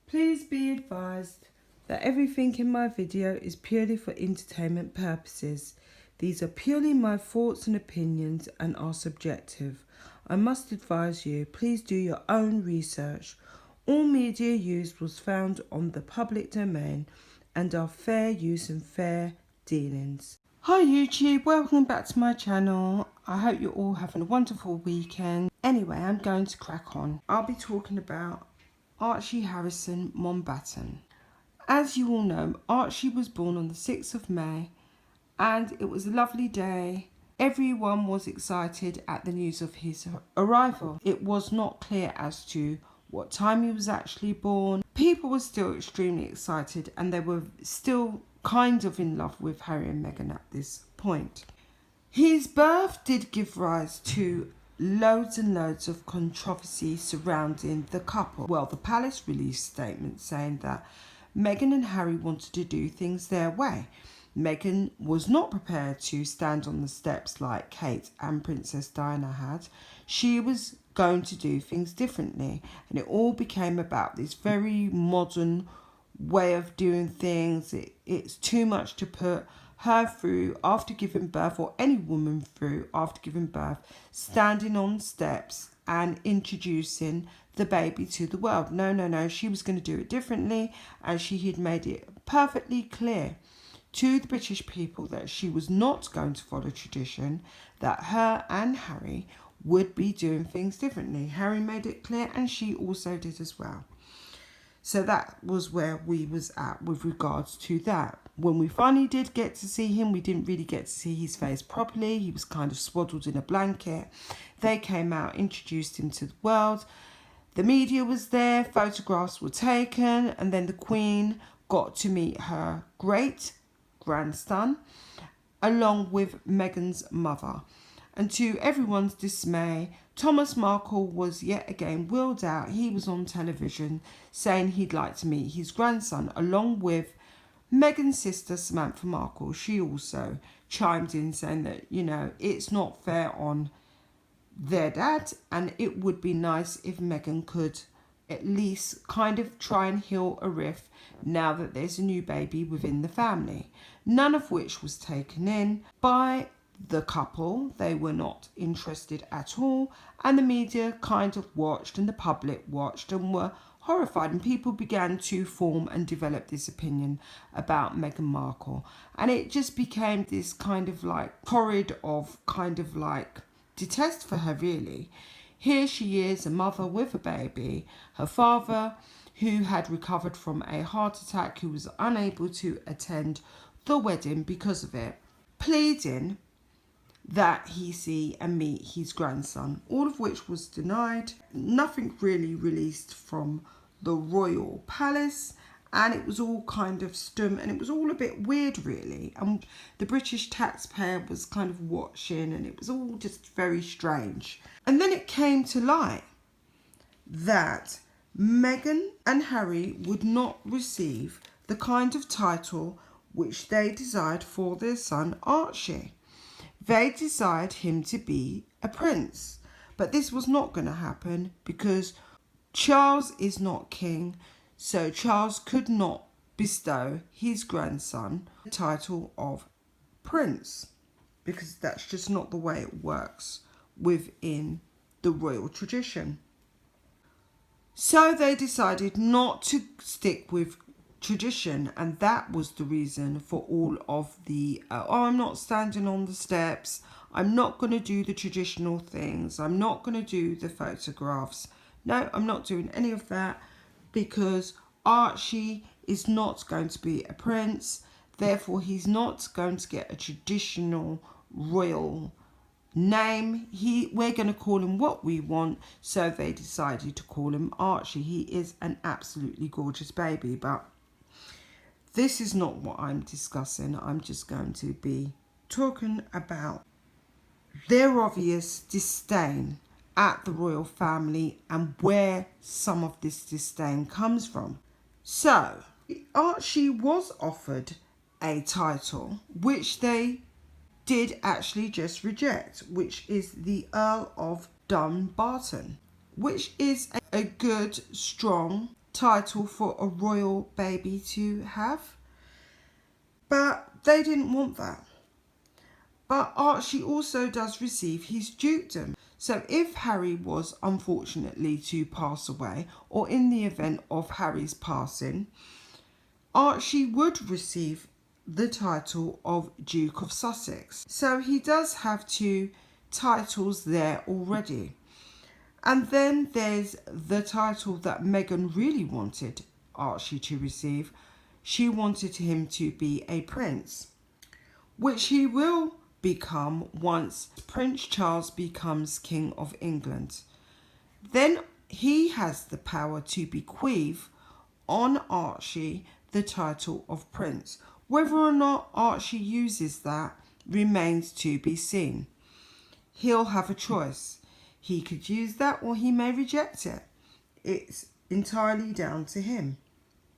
Please be advised that everything in my video is purely for entertainment purposes. These are purely my thoughts and opinions and are subjective. I must advise you, please do your own research. All media used was found on the public domain and are fair use and fair dealings. Hi YouTube, welcome back to my channel. I hope you're all having a wonderful weekend. Anyway, I'm going to crack on. I'll be talking about Archie Harrison Mountbatten. As you all know, Archie was born on the 6th of May and it was a lovely day. Everyone was excited at the news of his arrival. It was not clear as to what time he was actually born. People were still extremely excited and they were still kind of in love with Harry and Meghan at this point. His birth did give rise to loads and loads of controversy surrounding the couple. Well, the palace released statements saying that Meghan and Harry wanted to do things their way. Meghan was not prepared to stand on the steps like Kate and Princess Diana had. She was going to do things differently, and it all became about this very modern way of doing things. It's too much to put her through after giving birth, or any woman through after giving birth, standing on steps and introducing the baby to the world. No, she was going to do it differently, and she had made it perfectly clear to the British people that she was not going to follow tradition, that her and Harry would be doing things differently. Harry made it clear and she also did as well. So that was where we was at with regards to that. When we finally did get to see him, we didn't really get to see his face properly. He was kind of swaddled in a blanket. They came out, introduced him to the world. The media was there, photographs were taken, and then the Queen got to meet her great-grandson, along with Meghan's mother. And to everyone's dismay, Thomas Markle was yet again wheeled out. He was on television saying he'd like to meet his grandson, along with Meghan's sister Samantha Markle. She also chimed in saying that, you know, it's not fair on their dad, and it would be nice if Meghan could at least kind of try and heal a rift now that there's a new baby within the family. None of which was taken in by the couple. They were not interested at all, and the media kind of watched and the public watched and were horrified, and people began to form and develop this opinion about Meghan Markle, and it just became this kind of like torrid of kind of like detest for her, really. Here she is, a mother with a baby, her father who had recovered from a heart attack, who was unable to attend the wedding because of it, pleading that he see and meet his grandson, all of which was denied. Nothing really released from the royal palace, and it was all kind of stum, and it was all a bit weird, really. And the British taxpayer was kind of watching, and it was all just very strange. And then it came to light that Meghan and Harry would not receive the kind of title which they desired for their son Archie. They desired him to be a prince, but this was not going to happen because Charles is not king, so Charles could not bestow his grandson the title of prince, because that's just not the way it works within the royal tradition. So they decided not to stick with tradition, and that was the reason for all of the I'm not standing on the steps, I'm not going to do the traditional things, I'm not going to do the photographs. No, I'm not doing any of that, because Archie is not going to be a prince, therefore he's not going to get a traditional royal name. We're going to call him what we want, so they decided to call him Archie. He is an absolutely gorgeous baby, but this is not what I'm discussing. I'm just going to be talking about their obvious disdain at the royal family and where some of this disdain comes from. So, Archie was offered a title which they did actually just reject, which is the Earl of Dumbarton, which is a good, strong title for a royal baby to have. But they didn't want that. But Archie also does receive his dukedom. So if Harry was unfortunately to pass away, or in the event of Harry's passing, Archie would receive the title of Duke of Sussex. So he does have 2 titles there already. And then there's the title that Meghan really wanted Archie to receive. She wanted him to be a prince, which he will become once Prince Charles becomes King of England. Then he has the power to bequeath on Archie the title of prince. Whether or not Archie uses that remains to be seen. He'll have a choice. He could use that or he may reject it. It's entirely down to him.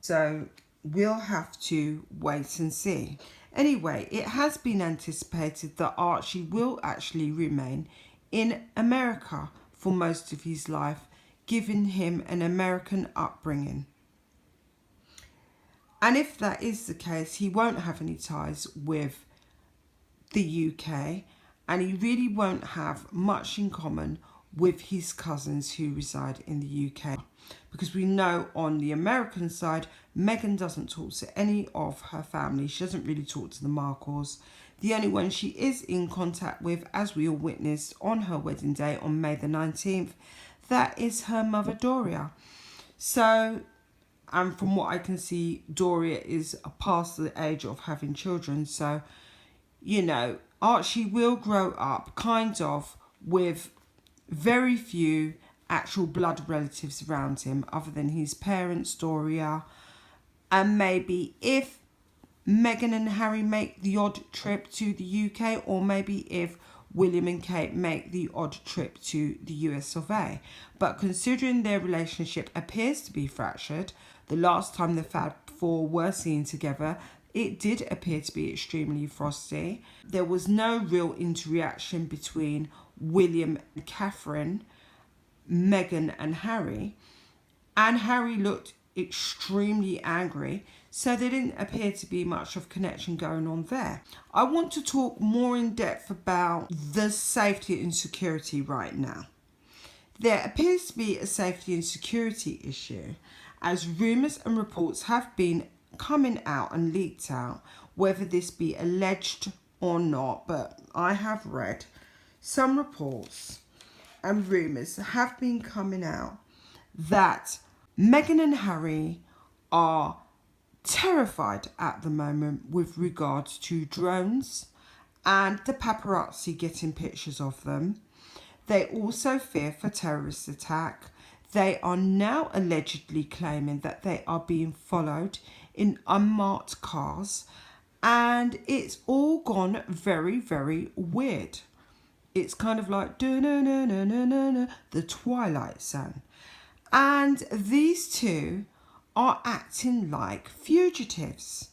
So we'll have to wait and see. Anyway, it has been anticipated that Archie will actually remain in America for most of his life, giving him an American upbringing. And if that is the case, he won't have any ties with the UK, and he really won't have much in common with his cousins who reside in the UK. Because we know on the American side, Meghan doesn't talk to any of her family. She doesn't really talk to the Markles. The only one she is in contact with, as we all witnessed on her wedding day on May the 19th, that is her mother Doria. So, and from what I can see, Doria is past the age of having children. So, you know, Archie will grow up kind of with very few actual blood relatives around him other than his parents, Doria, and maybe if Meghan and Harry make the odd trip to the UK, or maybe if William and Kate make the odd trip to the US of A. But considering their relationship appears to be fractured, the last time the Fab Four were seen together, it did appear to be extremely frosty. There was no real interaction between William and Catherine, Meghan and Harry, and Harry looked extremely angry, so there didn't appear to be much of connection going on there. I want to talk more in depth about the safety and security right now. There appears to be a safety and security issue, as rumours and reports have been coming out and leaked out, whether this be alleged or not, but I have read some reports and rumours have been coming out that Meghan and Harry are terrified at the moment with regards to drones and the paparazzi getting pictures of them. They also fear for terrorist attack. They are now allegedly claiming that they are being followed in unmarked cars, and it's all gone very, very weird. It's kind of like the Twilight Zone. And these two are acting like fugitives.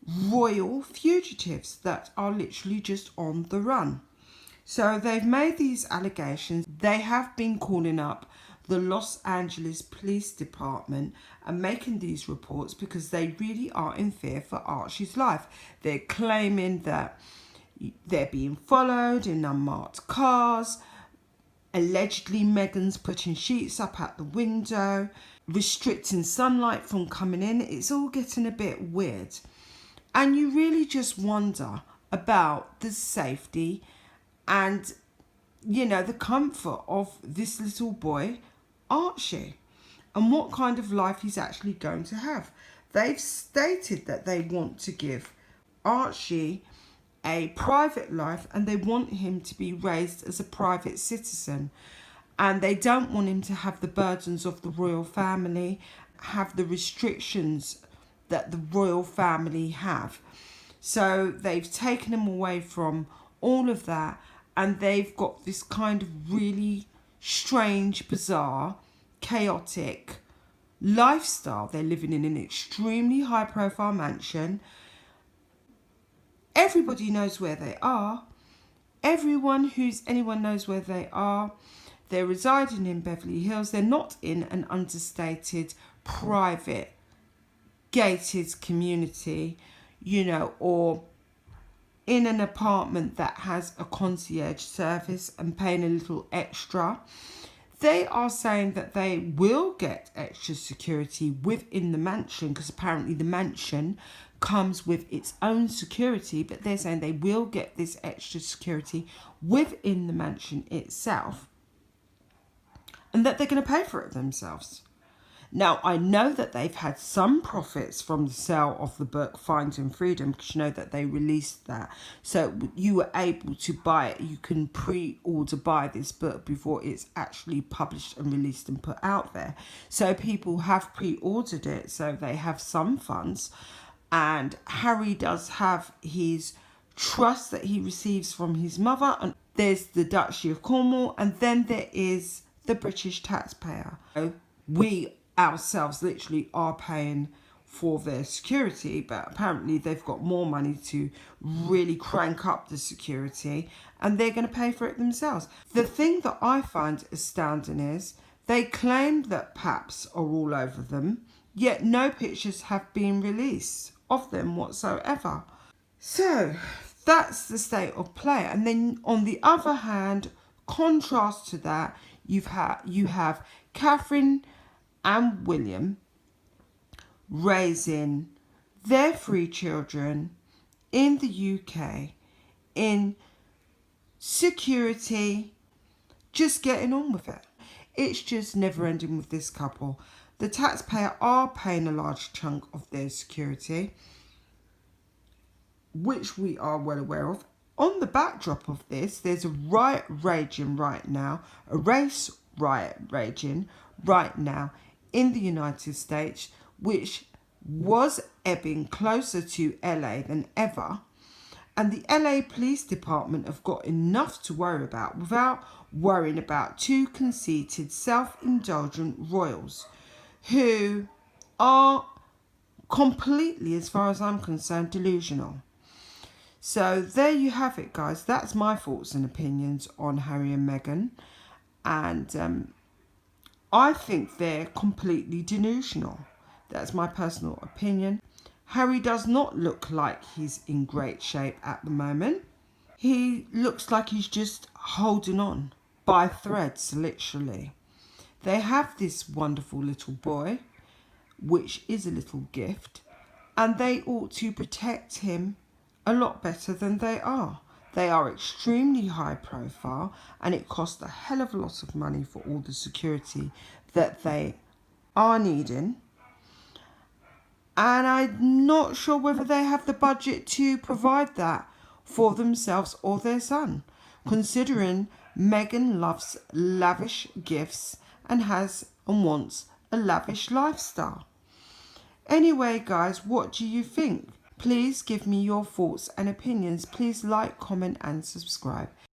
Royal fugitives that are literally just on the run. So they've made these allegations. They have been calling up the Los Angeles Police Department and making these reports because they really are in fear for Archie's life. They're claiming that they're being followed in unmarked cars. Allegedly, Meghan's putting sheets up at the window, restricting sunlight from coming in. It's all getting a bit weird. And you really just wonder about the safety and, you know, the comfort of this little boy, Archie, and what kind of life he's actually going to have. They've stated that they want to give Archie a private life and they want him to be raised as a private citizen, and they don't want him to have the burdens of the royal family, have the restrictions that the royal family have. So they've taken him away from all of that, and they've got this kind of really strange, bizarre, chaotic lifestyle. They're living in an extremely high profile mansion. Everybody knows where they are. Anyone knows where they are. They're residing in Beverly Hills. They're not in an understated, private, gated community, you know, or in an apartment that has a concierge service and paying a little extra. They are saying that they will get extra security within the mansion, because apparently the mansion comes with its own security, but they're saying they will get this extra security within the mansion itself, and that they're going to pay for it themselves. Now, I know that they've had some profits from the sale of the book Finding Freedom, because you know that they released that. So you were able to buy it. You can pre-order buy this book before it's actually published and released and put out there. So people have pre-ordered it, so they have some funds. And Harry does have his trust that he receives from his mother. And there's the Duchy of Cornwall, and then there is the British taxpayer. So we ourselves literally are paying for their security, but apparently they've got more money to really crank up the security, and they're going to pay for it themselves. The thing that I find astounding is they claim that paps are all over them, yet no pictures have been released of them whatsoever. So that's the state of play. And then on the other hand, contrast to that, you have Catherine and William raising their 3 children in the UK in security, just getting on with it. It's just never ending with this couple. The taxpayer are paying a large chunk of their security, which we are well aware of. On the backdrop of this, there's a riot raging right now, a race riot raging right now in the United States, which was ebbing closer to LA than ever. And the LA Police Department have got enough to worry about without worrying about 2 conceited, self-indulgent royals who are completely, as far as I'm concerned, delusional. So there you have it, guys. That's my thoughts and opinions on Harry and Meghan. And I think they're completely delusional. That's my personal opinion. Harry does not look like he's in great shape at the moment. He looks like he's just holding on by threads, literally. They have this wonderful little boy, which is a little gift, and they ought to protect him a lot better than they are. They are extremely high profile, and it costs a hell of a lot of money for all the security that they are needing. And I'm not sure whether they have the budget to provide that for themselves or their son, considering Meghan loves lavish gifts and has and wants a lavish lifestyle. Anyway, guys, what do you think? Please give me your thoughts and opinions. Please like, comment and subscribe.